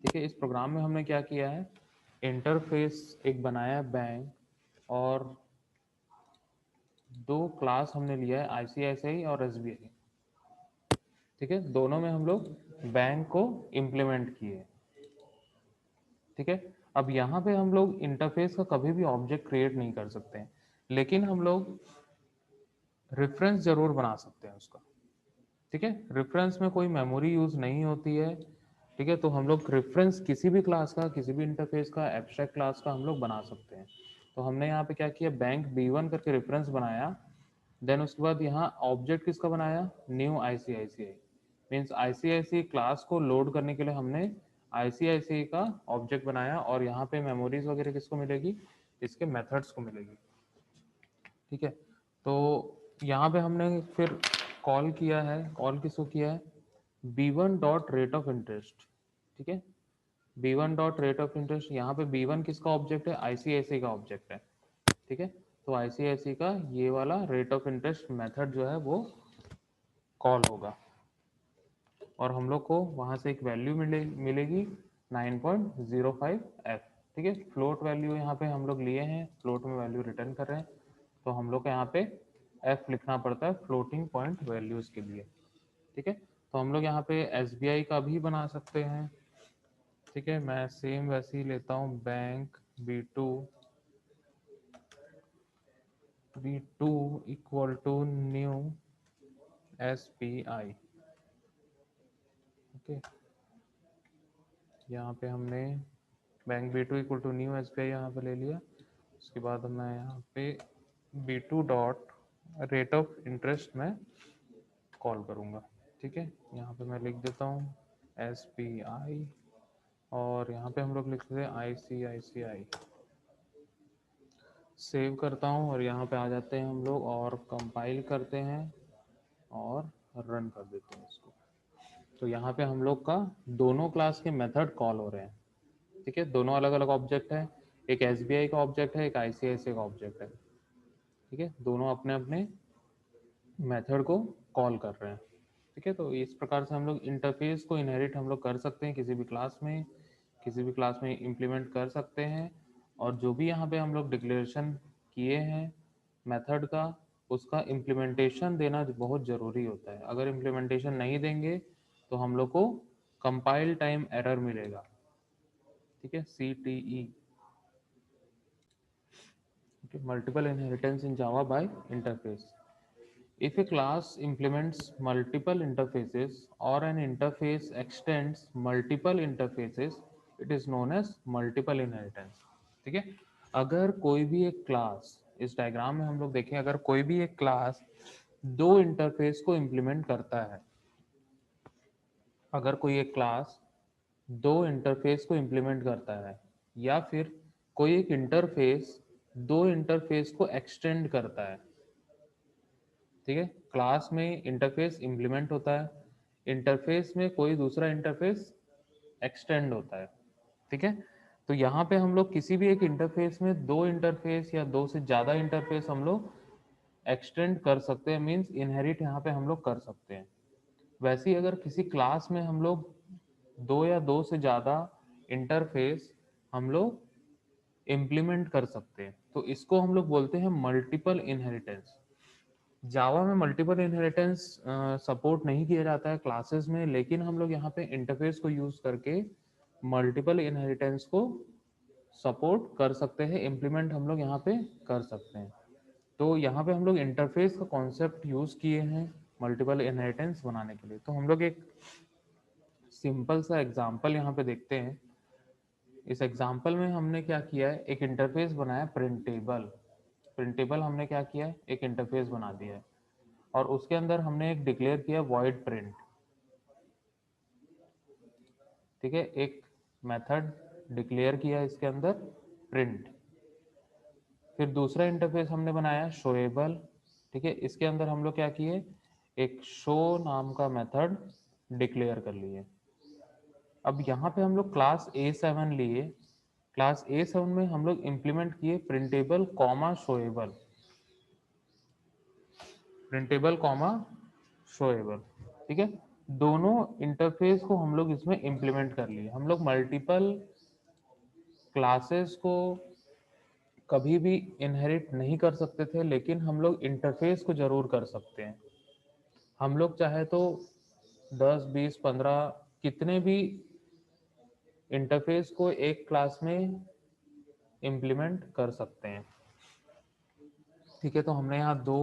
ठीक है, इस प्रोग्राम में हमने क्या किया है, इंटरफेस एक बनाया बैंक, और दो क्लास हमने लिया है आईसीआईसीआई और एसबीआई। ठीक है, दोनों में हम लोग बैंक को इम्प्लीमेंट किए। ठीक है, अब यहाँ पे हम लोग इंटरफेस का कभी भी ऑब्जेक्ट क्रिएट नहीं कर सकते हैं, लेकिन हम लोग रेफरेंस जरूर बना सकते हैं उसका। ठीक है, रेफरेंस में कोई मेमोरी यूज नहीं होती है। ठीक है, तो हम लोग रेफरेंस किसी भी क्लास का, किसी भी इंटरफेस का, एब्स्ट्रैक्ट क्लास का हम लोग बना सकते हैं। तो हमने यहाँ पे क्या किया, बैंक B1 करके रेफरेंस बनाया। देन उसके बाद यहाँ ऑब्जेक्ट किसका बनाया, new ICICI, means ICICI class को लोड करने के लिए हमने आईसीआईसीआई का ऑब्जेक्ट बनाया, और यहाँ पे मेमोरीज वगैरह किसको मिलेगी, इसके मेथड्स को मिलेगी। ठीक है, तो यहाँ पे हमने फिर कॉल किया है, कॉल किसको किया है, B1 dot rate of interest. ठीक है, B1 dot rate of interest, यहाँ पे B1 किसका ऑब्जेक्ट है, आईसीआईसीआई का ऑब्जेक्ट है। ठीक है, तो आईसीआईसीआई का ये वाला रेट ऑफ इंटरेस्ट मेथड जो है वो कॉल होगा, और हम लोग को वहां से एक वैल्यू मिलेगी 9.05f। ठीक है, फ्लोट वैल्यू यहाँ पे हम लोग लिए हैं, फ्लोट में वैल्यू रिटर्न कर रहे हैं, तो हम लोग को यहाँ पे f लिखना पड़ता है फ्लोटिंग पॉइंट वैल्यूज के लिए। ठीक है, तो हम लोग यहाँ पे एसबीआई का भी बना सकते हैं। ठीक है, मैं सेम वैसे ही लेता हूँ, bank B2 equal to new SBI। Okay, यहाँ पे हमने bank B2 equal to new SBI यहाँ पे ले लिया। उसके बाद मैं यहाँ पे B2 dot rate of interest में कॉल करूँगा। ठीक है, यहाँ पे मैं लिख देता हूँ SBI, और यहाँ पे हम लोग लिख देते हैं ICICI। सेव करता हूँ, और यहाँ पे आ जाते हैं हम लोग, और कंपाइल करते हैं और रन कर देते हैं इसको। तो यहाँ पे हम लोग का दोनों क्लास के मेथड कॉल हो रहे हैं। ठीक है, दोनों अलग अलग ऑब्जेक्ट है, एक एसबीआई का ऑब्जेक्ट है, एक आईसीआईसीआई का ऑब्जेक्ट है। ठीक है, दोनों अपने अपने मेथड को कॉल कर रहे हैं। ठीक है, तो इस प्रकार से हम लोग इंटरफेस को इनहेरिट हम लोग कर सकते हैं, किसी भी क्लास में, किसी भी क्लास में इम्प्लीमेंट कर सकते हैं। और जो भी यहाँ पे हम लोग डिक्लेरेशन किए हैं मेथड का, उसका इम्प्लीमेंटेशन देना बहुत ज़रूरी होता है। अगर इम्प्लीमेंटेशन नहीं देंगे तो हम लोग को कंपाइल टाइम एरर मिलेगा। ठीक है, CTE। Okay, multiple inheritance in Java by interface. If a class implements multiple interfaces or an interface extends multiple interfaces, it is known as multiple inheritance. ठीक है, अगर कोई भी एक क्लास, इस डायग्राम में हम लोग देखें, अगर कोई भी एक क्लास दो इंटरफेस को इम्प्लीमेंट करता है, अगर कोई एक क्लास दो इंटरफेस को इम्प्लीमेंट करता है, या फिर कोई एक इंटरफेस दो इंटरफेस को एक्सटेंड करता है। ठीक है, क्लास में इंटरफेस इम्प्लीमेंट होता है, इंटरफेस में कोई दूसरा इंटरफेस एक्सटेंड होता है। ठीक है, तो यहाँ पे हम लोग किसी भी एक इंटरफेस में दो इंटरफेस या दो से ज़्यादा इंटरफेस हम लोग एक्सटेंड कर सकते हैं, मीन्स इनहेरिट यहाँ पे हम लोग कर सकते हैं। वैसे ही अगर किसी क्लास में हम लोग दो या दो से ज़्यादा इंटरफेस हम लोग इम्प्लीमेंट कर सकते हैं, तो इसको हम लोग बोलते हैं मल्टीपल इनहेरिटेंस। जावा में मल्टीपल इनहेरिटेंस सपोर्ट नहीं किया जाता है क्लासेस में, लेकिन हम लोग यहाँ पे इंटरफेस को यूज करके मल्टीपल इनहेरिटेंस को सपोर्ट कर सकते हैं, इम्प्लीमेंट हम लोग यहाँ पे कर सकते हैं। तो यहाँ पे हम लोग इंटरफेस का कॉन्सेप्ट यूज किए हैं मल्टीपल इनहेरिटेंस बनाने के लिए। तो हम लोग एक सिंपल सा एग्जांपल यहाँ पे देखते हैं। इस एग्जांपल में हमने क्या किया है, एक इंटरफेस बनाया प्रिंटेबल। प्रिंटेबल हमने क्या किया है, एक इंटरफेस बना दिया है, और उसके अंदर हमने एक डिक्लेयर किया वॉइड प्रिंट। ठीक है, एक मेथड डिक्लेयर किया इसके अंदर प्रिंट। फिर दूसरा इंटरफेस हमने बनाया शोएबल। ठीक है, इसके अंदर हम लोग क्या किए, एक शो नाम का मेथड डिक्लेयर कर लिए। अब यहाँ पे हम लोग क्लास A7 लिए, क्लास A7 में हम लोग इंप्लीमेंट किए printable comma शोएबल, printable comma showable. ठीक है, दोनों इंटरफेस को हम लोग इसमें इम्प्लीमेंट कर लिए। हम लोग मल्टीपल क्लासेस को कभी भी इनहेरिट नहीं कर सकते थे, लेकिन हम लोग इंटरफेस को जरूर कर सकते हैं। हम लोग चाहे तो 10, 20, 15 कितने भी इंटरफेस को एक क्लास में इम्प्लीमेंट कर सकते हैं। ठीक है, तो हमने यहाँ दो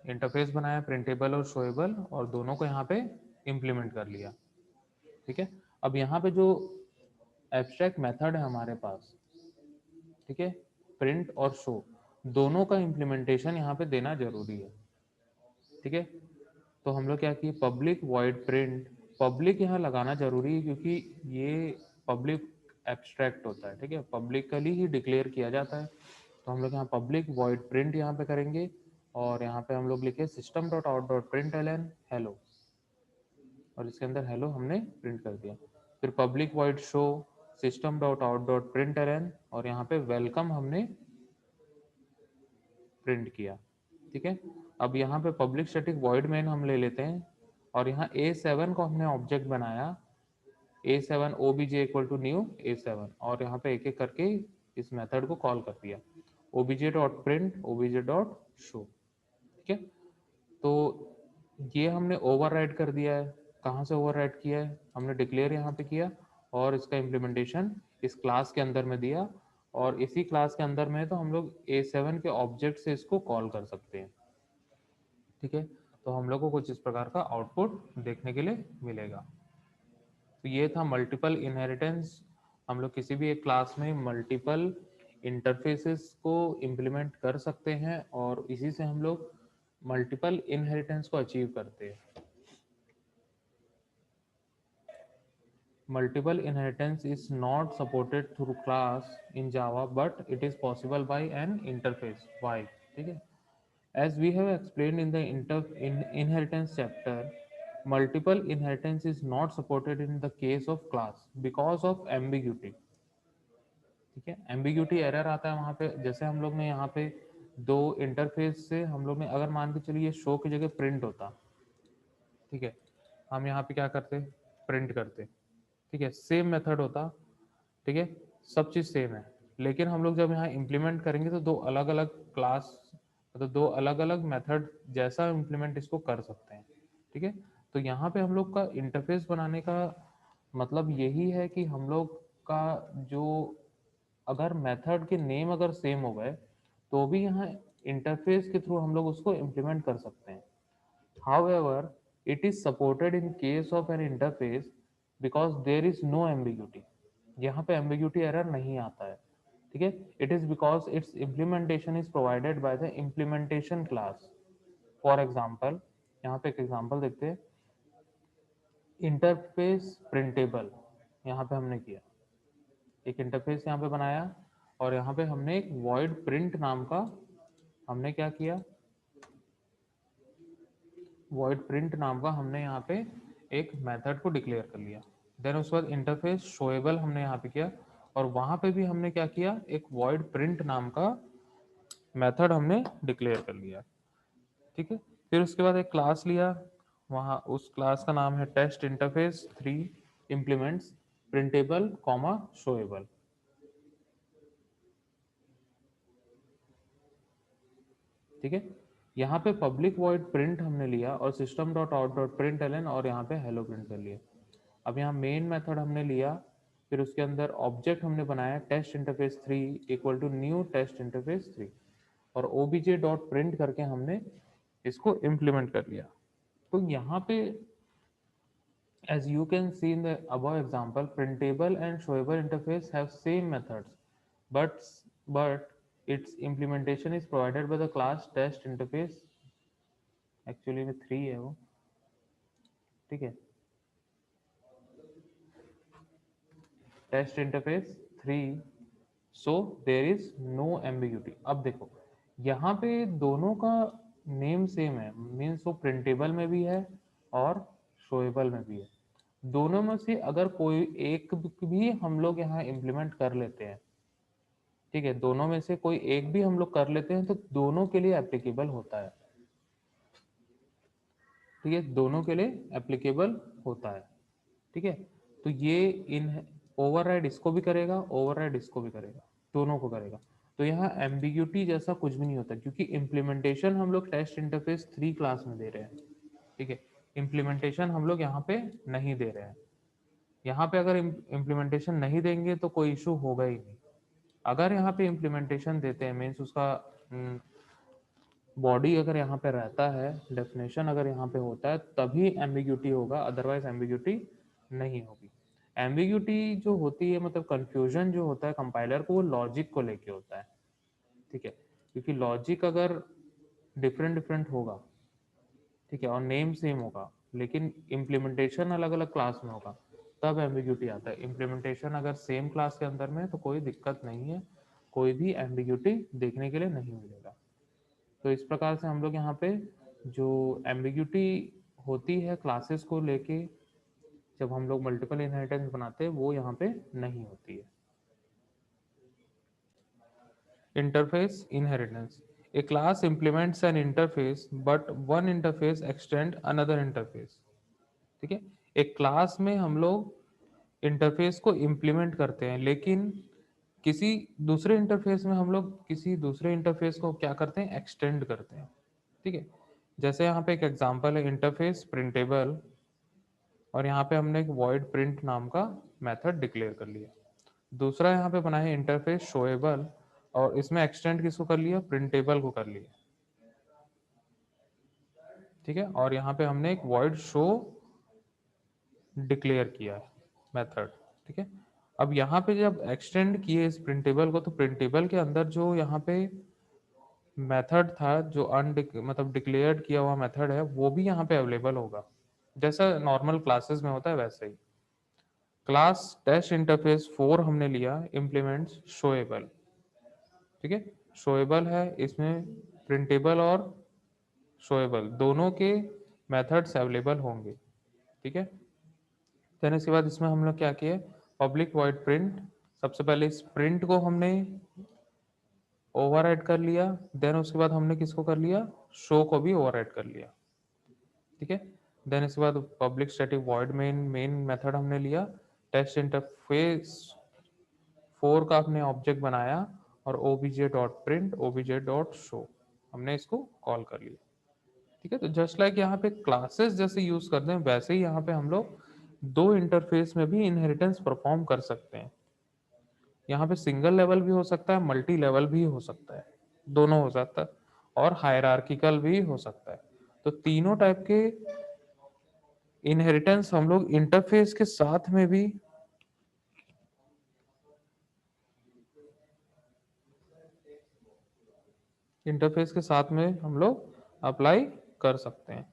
इंटरफेस बनाया, प्रिंटेबल और शोएबल, और दोनों को यहाँ पे इम्प्लीमेंट कर लिया। ठीक है, अब यहाँ पे जो एब्स्ट्रैक्ट मेथड है हमारे पास, ठीक है, प्रिंट और शो, दोनों का इम्प्लीमेंटेशन यहाँ पे देना जरूरी है। ठीक है, तो हम लोग क्या किए, पब्लिक वॉइड प्रिंट, पब्लिक यहाँ लगाना जरूरी है क्योंकि ये पब्लिक एब्स्ट्रैक्ट होता है। ठीक है, पब्लिकली ही डिक्लेयर किया जाता है। तो हम लोग यहाँ पब्लिक वॉइड प्रिंट यहाँ पे करेंगे, और यहाँ पे हम लोग लिखे system dot out dot println hello, और इसके अंदर हेलो हमने प्रिंट कर दिया। फिर public void show system dot out dot println, और यहाँ पे वेलकम हमने प्रिंट किया। ठीक है, अब यहाँ पे पब्लिक स्टैटिक वॉइड मेन हम ले लेते हैं, और यहाँ A7 को हमने ऑब्जेक्ट बनाया, A7 obj equal to new A7, और यहाँ पे एक एक करके इस मेथड को कॉल कर दिया, obj dot print obj dot show. ठीक है, तो ये हमने ओवरराइड कर दिया है। कहाँ से ओवरराइड किया है, हमने डिक्लेयर यहाँ पे किया, और इसका इम्प्लीमेंटेशन इस क्लास के अंदर में दिया, और इसी क्लास के अंदर में तो हम लोग A7 के ऑब्जेक्ट से इसको कॉल कर सकते हैं। ठीक है, तो हम लोग को कुछ इस प्रकार का आउटपुट देखने के लिए मिलेगा। तो ये था मल्टीपल इनहेरिटेंस। हम लोग किसी भी एक क्लास में मल्टीपल इंटरफेसेस को इम्प्लीमेंट कर सकते हैं, और इसी से हम लोग मल्टीपल इनहेरिटेंस को अचीव करते हैं। Multiple inheritance is not supported through class in Java, but it is possible by an interface. Why? ठीक है, as we have explained in the inheritance chapter, multiple inheritance is not supported in the case of class because of ambiguity. ठीक है, ambiguity error आता है वहाँ पे। जैसे हम लोग ने यहाँ पे दो इंटरफेस से हम लोग ने अगर मान के चलिए शो की जगह प्रिंट होता, ठीक है, हम यहाँ पे क्या करते, प्रिंट करते। ठीक है, सेम मेथड होता। ठीक है, सब चीज़ सेम है, लेकिन हम लोग जब यहाँ इम्प्लीमेंट करेंगे तो दो अलग अलग क्लास, मतलब दो अलग अलग मेथड जैसा इम्प्लीमेंट इसको कर सकते हैं। ठीक है, तो यहाँ पे हम लोग का इंटरफेस बनाने का मतलब यही है कि हम लोग का जो, अगर मेथड के नेम अगर सेम हो गए तो भी यहाँ इंटरफेस के थ्रू हम लोग उसको इम्प्लीमेंट कर सकते हैं। However, it is supported in case of an interface because there is no ambiguity. यहाँ पे ambiguity error नहीं आता है। ठीक है, it is because its implementation is provided by the implementation class. For example, यहाँ पे एक एग्जांपल देखते हैं, इंटरफेस प्रिंटेबल यहाँ पे हमने किया, एक इंटरफेस यहाँ पे बनाया, और यहाँ पे हमने एक void print नाम का हमने क्या किया, void print नाम का हमने यहाँ पे एक मेथड को डिक्लेयर कर लिया। देन उसके बाद इंटरफेस शोएबल हमने यहाँ पे किया, और वहाँ पे भी हमने क्या किया, एक void print नाम का मेथड हमने डिक्लेयर कर लिया। ठीक है, फिर उसके बाद एक क्लास लिया, वहाँ उस क्लास का नाम है test interface 3 implements printable comma showable. ठीक है, यहाँ पे पब्लिक वॉइड प्रिंट हमने लिया, और system dot out dot println, और यहाँ पे हेलो प्रिंट कर लिया। अब यहाँ मेन मेथड हमने लिया, फिर उसके अंदर ऑब्जेक्ट हमने बनाया test interface 3 equal to new test interface 3, और obj डॉट प्रिंट करके हमने इसको इम्प्लीमेंट कर लिया। तो यहाँ पे as you can see in the above example, printable and showable interface have same methods, but its implementation is provided by the class test interface, actually में 3 है वो। ठीक है, test interface 3, so there is no ambiguity. अब देखो यहाँ पे दोनों का नेम सेम है, मीन्स वो प्रिंटेबल में भी है और शोएबल में भी है। दोनों में से अगर कोई एक भी हम लोग यहाँ इम्प्लीमेंट कर लेते हैं, ठीक है, दोनों में से कोई एक भी हम लोग कर लेते हैं तो दोनों के लिए एप्लीकेबल होता है। ठीक है, दोनों के लिए एप्लीकेबल होता है। ठीक है, तो ये इन ओवरराइड इसको भी करेगा, ओवरराइड इसको भी करेगा, दोनों को करेगा। तो यहाँ एम्बिग्यूटी जैसा कुछ भी नहीं होता, क्योंकि इम्प्लीमेंटेशन हम लोग टेस्ट इंटरफेस 3 क्लास में दे रहे हैं। ठीक है, इम्प्लीमेंटेशन हम लोग यहाँ पे नहीं दे रहे हैं। यहाँ पे अगर इम्प्लीमेंटेशन नहीं देंगे तो कोई इशू होगा ही नहीं। अगर यहाँ पे इम्प्लीमेंटेशन देते हैं, मीन्स उसका बॉडी अगर यहाँ पे रहता है, डेफिनेशन अगर यहाँ पे होता है, तभी एम्बिग्यूटी होगा, अदरवाइज एम्बिग्यूटी नहीं होगी। एम्बिग्यूटी जो होती है, मतलब कंफ्यूजन जो होता है कंपाइलर को, वो लॉजिक को लेके होता है। ठीक है, क्योंकि लॉजिक अगर डिफरेंट डिफरेंट होगा, ठीक है, और नेम सेम होगा, लेकिन इम्प्लीमेंटेशन अलग अलग क्लास में होगा, तब एम्बिग्यूटी आता है। इम्प्लीमेंटेशन अगर सेम क्लास के अंदर में है तो कोई दिक्कत नहीं है, कोई भी एम्बिग्यूटी देखने के लिए नहीं मिलेगा। तो इस प्रकार से हम लोग यहाँ पे जो एम्बिग्यूटी होती है क्लासेस को लेके, जब हम लोग मल्टीपल इनहेरिटेंस बनाते हैं, वो यहाँ पे नहीं होती है। Interface inheritance, A class implements an interface but one interface extend another interface। ठीक है, एक क्लास में हम लोग इंटरफेस को इम्प्लीमेंट करते हैं, लेकिन किसी दूसरे इंटरफेस में हम लोग किसी दूसरे इंटरफेस को क्या करते हैं, एक्सटेंड करते हैं। ठीक है, जैसे यहाँ पे एक एग्जांपल है इंटरफेस प्रिंटेबल, और यहाँ पे हमने एक वॉइड प्रिंट नाम का मेथड डिक्लेयर कर लिया। दूसरा यहाँ पे बना है इंटरफेस शोएबल, और इसमें एक्सटेंड किसको कर लिया, प्रिंटेबल को कर लिया। ठीक है, और यहाँ पे हमने एक वॉइड शो डिक्लेयर किया है मेथड। ठीक है, अब यहाँ पे जब एक्सटेंड किए इस प्रिंटेबल को, तो प्रिंटेबल के अंदर जो यहाँ पे मेथड था, जो मतलब डिक्लेयर्ड किया हुआ मेथड है, वो भी यहाँ पे अवेलेबल होगा, जैसा नॉर्मल क्लासेस में होता है वैसे ही। क्लास टेस्ट इंटरफेस 4 हमने लिया, इम्प्लीमेंट्स शोएबल। ठीक है, शोएबल है, इसमें प्रिंटेबल और शोएबल दोनों के मेथड्स अवेलेबल होंगे। ठीक है, देन इसके बाद इसमें हम लोग क्या किए, पब्लिक वॉइड प्रिंट, सबसे पहले इस प्रिंट को हमने ओवरराइड कर लिया, देन उसके बाद हमने किसको कर लिया, शो को भी ओवरराइड कर लिया। ठीक है, देन इसके बाद public static void main method हमने लिया, टेस्ट इंटरफेस 4 का हमने ऑब्जेक्ट बनाया, और obj.print obj.show हमने इसको कॉल कर लिया। ठीक है, तो जस्ट लाइक यहाँ पे क्लासेस जैसे यूज करते हैं, वैसे ही यहाँ पे हम लोग दो इंटरफेस में भी इनहेरिटेंस परफॉर्म कर सकते हैं। यहाँ पे सिंगल लेवल भी हो सकता है, मल्टी लेवल भी हो सकता है, दोनों हो सकता है, और हायरार्किकल भी हो सकता है। तो तीनों टाइप के इनहेरिटेंस हम लोग इंटरफेस के साथ में भी हम लोग अप्लाई कर सकते हैं।